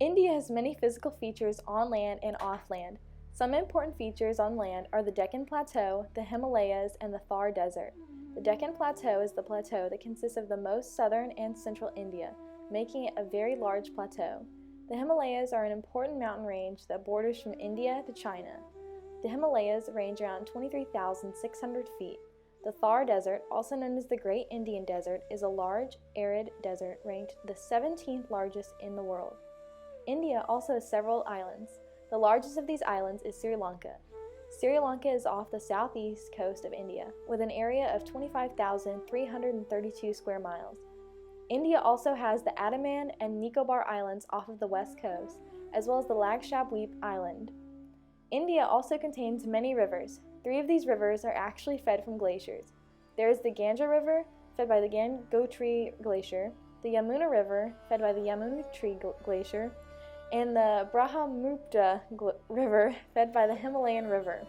India has many physical features on land and off land. Some important features on land are the Deccan Plateau, the Himalayas, and the Thar Desert. The Deccan Plateau is the plateau that consists of the most southern and central India, making it a very large plateau. The Himalayas are an important mountain range that borders from India to China. The Himalayas range around 23,600 feet. The Thar Desert, also known as the Great Indian Desert, is a large, arid desert ranked the 17th largest in the world. India also has several islands. The largest of these islands is Sri Lanka. Sri Lanka is off the southeast coast of India, with an area of 25,332 square miles. India also has the Andaman and Nicobar Islands off of the west coast, as well as the Lakshadweep Island. India also contains many rivers. 3 of these rivers are actually fed from glaciers. There is the Ganga River, fed by the Gangotri Glacier, the Yamuna River, fed by the Yamunotri Glacier, and the Brahmaputra River, fed by the Himalayan River.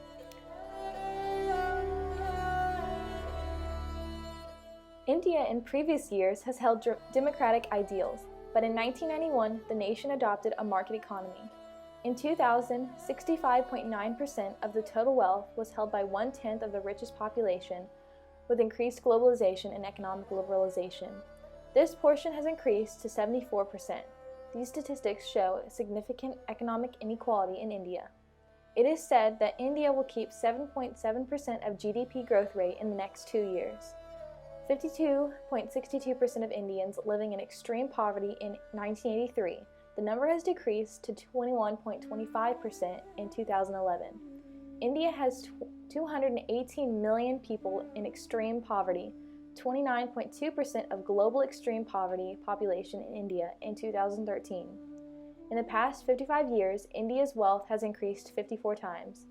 India in previous years has held democratic ideals, but in 1991 the nation adopted a market economy. In 2000, 65.9% of the total wealth was held by 1/10 of the richest population, with increased globalization and economic liberalization. This portion has increased to 74%. These statistics show significant economic inequality in India. It is said that India will keep 7.7% of GDP growth rate in the next 2 years. 52.62% of Indians living in extreme poverty in 1983. The number has decreased to 21.25% in 2011. India has 218 million people in extreme poverty, 29.2% of global extreme poverty population in India in 2013. In the past 55 years, India's wealth has increased 54 times.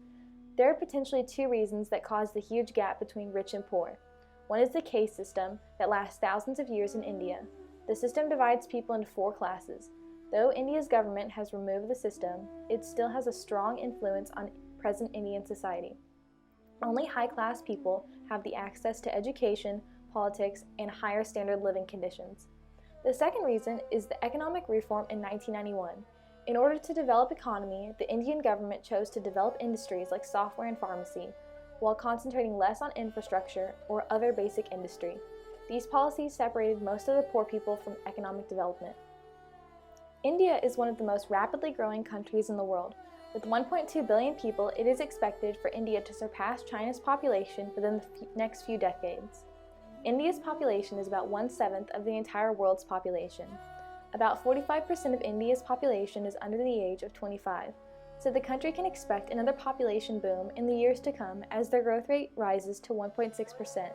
There are potentially 2 reasons that cause the huge gap between rich and poor. One is the caste system that lasts thousands of years in India. The system divides people into 4 classes. Though India's government has removed the system, it still has a strong influence on present Indian society. Only high-class people have the access to education, politics, and higher standard living conditions. The second reason is the economic reform in 1991. In order to develop economy, the Indian government chose to develop industries like software and pharmacy, while concentrating less on infrastructure or other basic industry. These policies separated most of the poor people from economic development. India is one of the most rapidly growing countries in the world. With 1.2 billion people, it is expected for India to surpass China's population within the next few decades. India's population is about 1/7 of the entire world's population. About 45% of India's population is under the age of 25, so the country can expect another population boom in the years to come as their growth rate rises to 1.6%.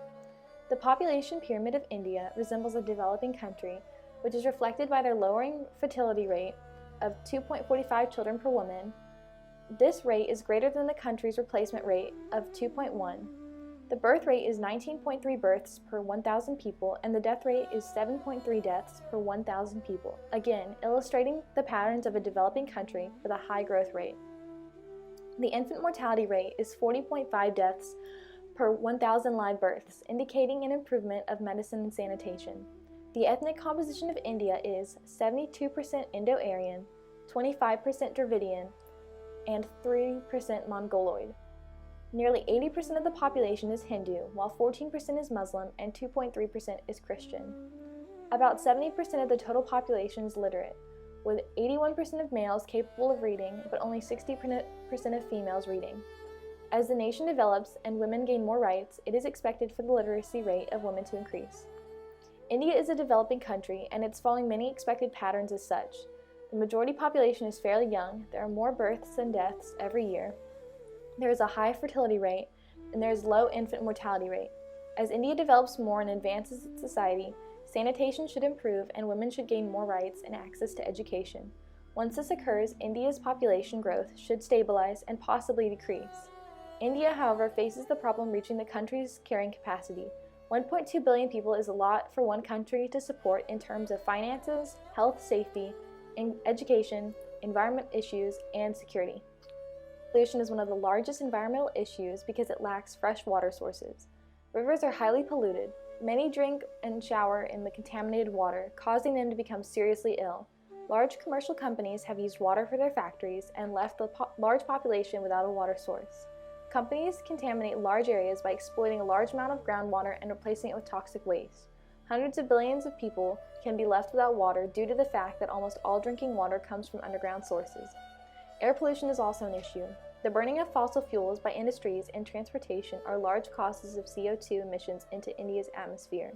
The population pyramid of India resembles a developing country, which is reflected by their lowering fertility rate of 2.45 children per woman. This rate is greater than the country's replacement rate of 2.1. The birth rate is 19.3 births per 1,000 people, and the death rate is 7.3 deaths per 1,000 people, again illustrating the patterns of a developing country with a high growth rate. The infant mortality rate is 40.5 deaths per 1,000 live births, indicating an improvement of medicine and sanitation. The ethnic composition of India is 72% Indo-Aryan, 25% Dravidian, and 3% Mongoloid. Nearly 80% of the population is Hindu, while 14% is Muslim and 2.3% is Christian. About 70% of the total population is literate, with 81% of males capable of reading, but only 60% of females reading. As the nation develops and women gain more rights, it is expected for the literacy rate of women to increase. India is a developing country, and it's following many expected patterns as such. The majority population is fairly young, there are more births than deaths every year. There is a high fertility rate, and there is low infant mortality rate. As India develops more and advances its society, sanitation should improve and women should gain more rights and access to education. Once this occurs, India's population growth should stabilize and possibly decrease. India, however, faces the problem reaching the country's carrying capacity. 1.2 billion people is a lot for one country to support in terms of finances, health, safety, education, environment issues, and security. Pollution is one of the largest environmental issues because it lacks fresh water sources. Rivers are highly polluted. Many drink and shower in the contaminated water, causing them to become seriously ill. Large commercial companies have used water for their factories and left the large population without a water source. Companies contaminate large areas by exploiting a large amount of groundwater and replacing it with toxic waste. Hundreds of billions of people can be left without water due to the fact that almost all drinking water comes from underground sources. Air pollution is also an issue. The burning of fossil fuels by industries and transportation are large causes of CO2 emissions into India's atmosphere.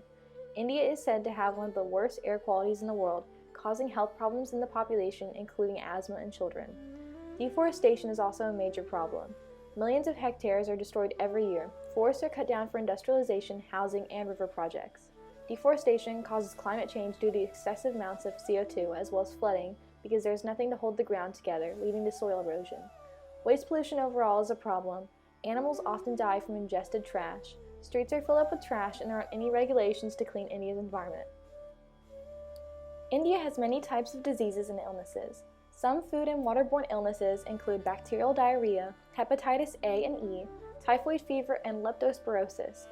India is said to have one of the worst air qualities in the world, causing health problems in the population, including asthma in children. Deforestation is also a major problem. Millions of hectares are destroyed every year. Forests are cut down for industrialization, housing, and river projects. Deforestation causes climate change due to excessive amounts of CO2 as well as flooding because there is nothing to hold the ground together, leading to soil erosion. Waste pollution overall is a problem. Animals often die from ingested trash. Streets are filled up with trash and there aren't any regulations to clean India's environment. India has many types of diseases and illnesses. Some food and waterborne illnesses include bacterial diarrhea, hepatitis A and E, typhoid fever, and leptospirosis.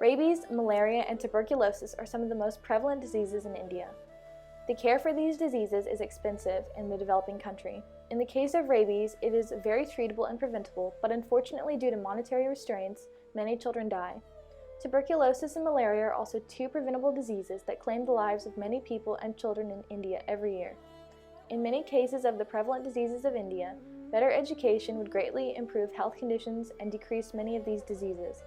Rabies, malaria, and tuberculosis are some of the most prevalent diseases in India. The care for these diseases is expensive in the developing country. In the case of rabies, it is very treatable and preventable, but unfortunately due to monetary restraints, many children die. Tuberculosis and malaria are also two preventable diseases that claim the lives of many people and children in India every year. In many cases of the prevalent diseases of India, better education would greatly improve health conditions and decrease many of these diseases.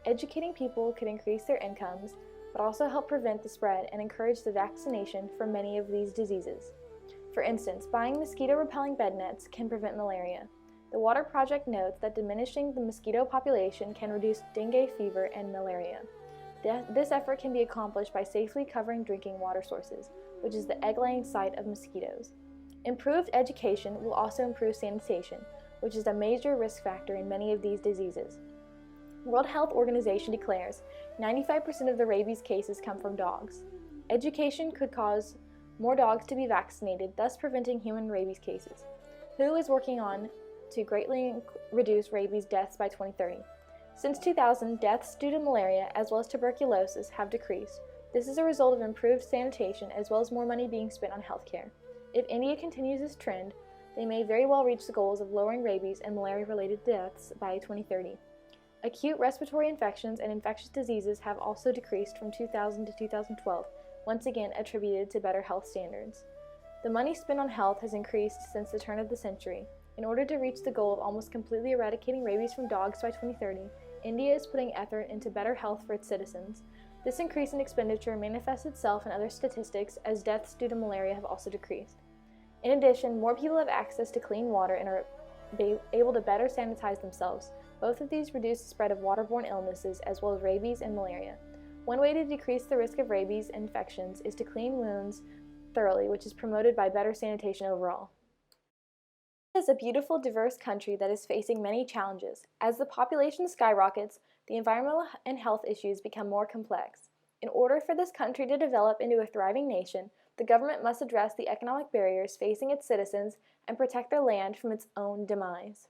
Educating people could increase their incomes, but also help prevent the spread and encourage the vaccination for many of these diseases. For instance, buying mosquito-repelling bed nets can prevent malaria. The Water Project notes that diminishing the mosquito population can reduce dengue fever and malaria. This effort can be accomplished by safely covering drinking water sources, which is the egg-laying site of mosquitoes. Improved education will also improve sanitation, which is a major risk factor in many of these diseases. World Health Organization declares 95% of the rabies cases come from dogs. Education could cause more dogs to be vaccinated, thus preventing human rabies cases. WHO is working on to greatly reduce rabies deaths by 2030. Since 2000, deaths due to malaria as well as tuberculosis have decreased. This is a result of improved sanitation as well as more money being spent on healthcare. If India continues this trend, they may very well reach the goals of lowering rabies and malaria-related deaths by 2030. Acute respiratory infections and infectious diseases have also decreased from 2000 to 2012, once again attributed to better health standards. The money spent on health has increased since the turn of the century. In order to reach the goal of almost completely eradicating rabies from dogs by 2030, India is putting effort into better health for its citizens. This increase in expenditure manifests itself in other statistics as deaths due to malaria have also decreased. In addition, more people have access to clean water and are able to better sanitize themselves. Both of these reduce the spread of waterborne illnesses as well as rabies and malaria. One way to decrease the risk of rabies infections is to clean wounds thoroughly, which is promoted by better sanitation overall. India is a beautiful, diverse country that is facing many challenges. As the population skyrockets, the environmental and health issues become more complex. In order for this country to develop into a thriving nation, the government must address the economic barriers facing its citizens and protect their land from its own demise.